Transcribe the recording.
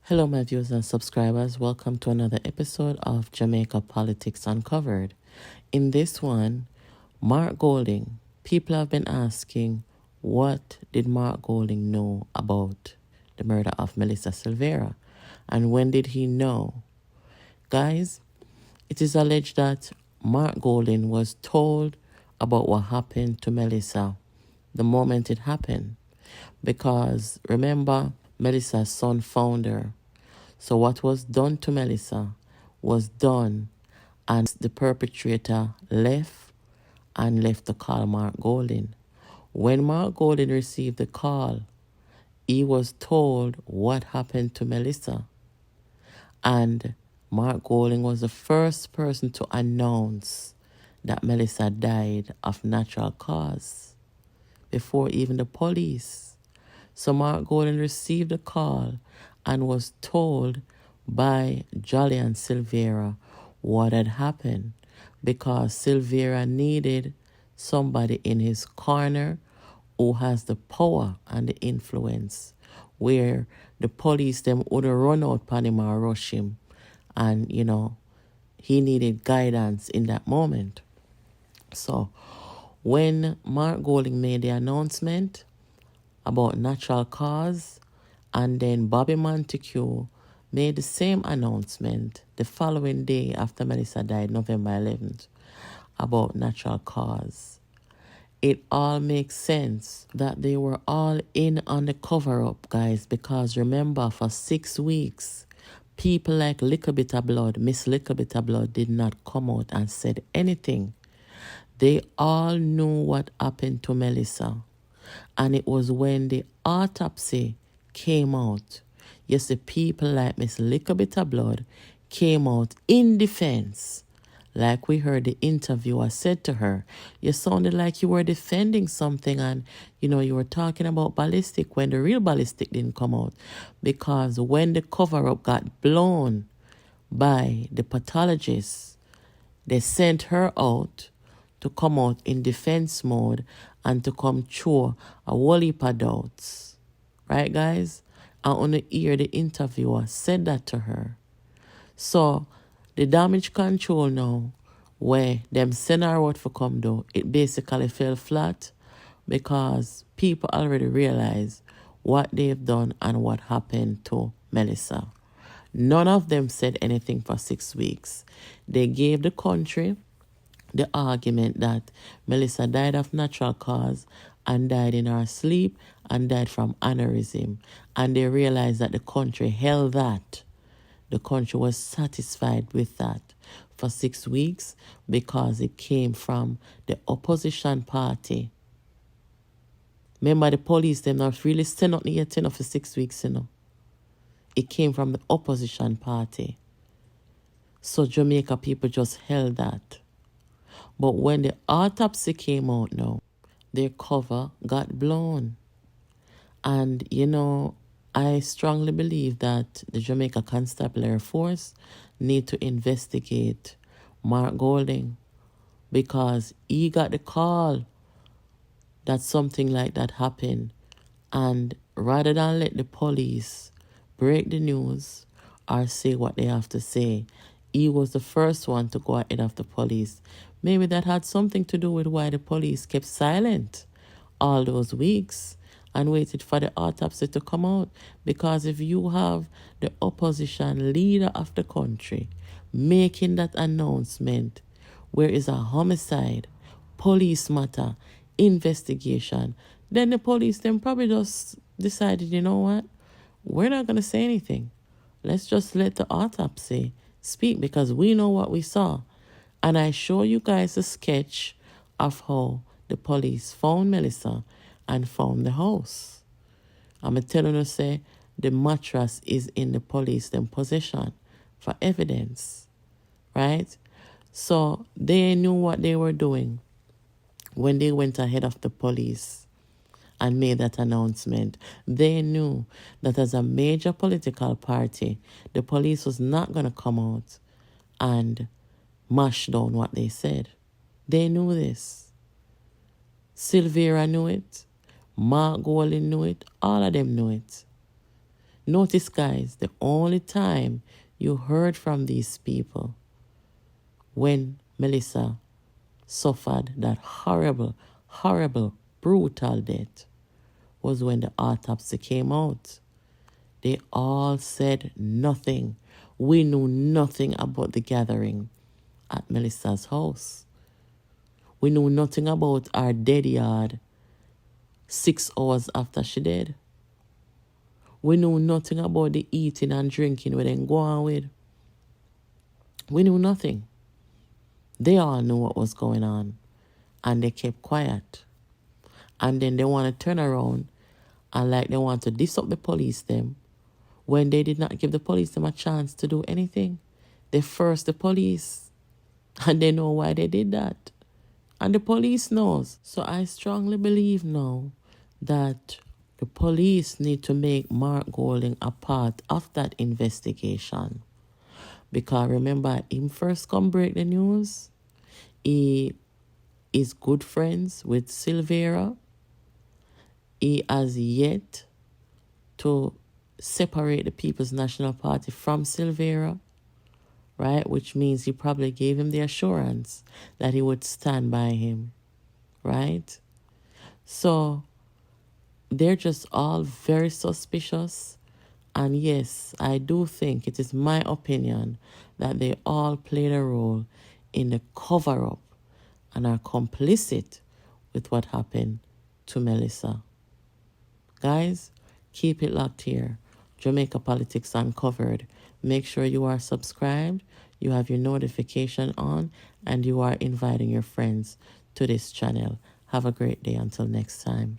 Hello, my viewers and subscribers. Welcome to another episode of Jamaica Politics Uncovered. In this one, Mark Golding. People have been asking, what did Mark Golding know about the murder of Melissa Silvera? And when did he know? Guys, it is alleged that Mark Golding was told about what happened to Melissa the moment it happened. Because remember, Melissa's son found her. So what was done to Melissa was done, and the perpetrator left to call Mark Golding. When Mark Golding received the call, he was told what happened to Melissa. And Mark Golding was the first person to announce that Melissa died of natural cause before even the police. So Mark Golding received a call and was told by Jolly and Silvera what had happened, because Silvera needed somebody in his corner who has the power and the influence, where the police them would run out upon him or rush him, and he needed guidance in that moment. So when Mark Golding made the announcement about natural cause, and then Bobby Montague made the same announcement the following day after Melissa died, November 11th, about natural cause. It all makes sense that they were all in on the cover-up, guys, because remember, for 6 weeks, people like Little Bit of Blood, Miss Little Bit of Blood, did not come out and said anything. They all knew what happened to Melissa. And it was when the autopsy came out, yes, the people like Miss Little Bit of Blood came out in defense. Like we heard the interviewer said to her, you sounded like you were defending something, and you were talking about ballistic when the real ballistic didn't come out. Because when the cover-up got blown by the pathologists, they sent her out to come out in defense mode and to come through a whole heap of doubts. Right, guys? And on the ear, the interviewer said that to her. So, the damage control now, where them send her out for come do, it basically fell flat because people already realize what they've done and what happened to Melissa. None of them said anything for 6 weeks. They gave the country the argument that Melissa died of natural cause and died in her sleep and died from aneurysm. And they realized that the country held that. The country was satisfied with that for 6 weeks because it came from the opposition party. Remember, the police, them not really stand up yet for 6 weeks, It came from the opposition party. So Jamaica people just held that. But when the autopsy came out now, their cover got blown. And, I strongly believe that the Jamaica Constabulary Force need to investigate Mark Golding, because he got the call that something like that happened. And rather than let the police break the news or say what they have to say, he was the first one to go ahead of the police. Maybe that had something to do with why the police kept silent all those weeks and waited for the autopsy to come out. Because if you have the opposition leader of the country making that announcement, where is a homicide, police matter, investigation, then the police then probably just decided, you know what, we're not going to say anything. Let's just let the autopsy speak, because we know what we saw. And I show you guys a sketch of how the police found Melissa and found the house. I'm telling you, say, the mattress is in the police them possession for evidence, right? So they knew what they were doing when they went ahead of the police and made that announcement. They knew that as a major political party, the police was not going to come out and mash down what they said. They knew this. Silvera knew it. Mark Golding knew it. All of them knew it. Notice, guys, the only time you heard from these people when Melissa suffered that horrible, horrible, brutal death was when the autopsy came out. They all said nothing. We knew nothing about the gathering at Melissa's house. We knew nothing about our dead yard 6 hours after she died. We knew nothing about the eating and drinking we then go on with. We knew nothing. They all knew what was going on, and they kept quiet. And then they want to turn around and like they want to diss up the police them when they did not give the police them a chance to do anything. They first the police, and they know why they did that. And the police knows. So I strongly believe now that the police need to make Mark Golding a part of that investigation. Because remember, him first come break the news. He is good friends with Silvera. He has yet to separate the People's National Party from Silvera, right? Which means he probably gave him the assurance that he would stand by him, right? So they're just all very suspicious. And yes, I do think, it is my opinion, that they all played a role in the cover-up and are complicit with what happened to Melissa. Guys, keep it locked here. Jamaica Politics Uncovered. Make sure you are subscribed, you have your notification on, and you are inviting your friends to this channel. Have a great day until next time.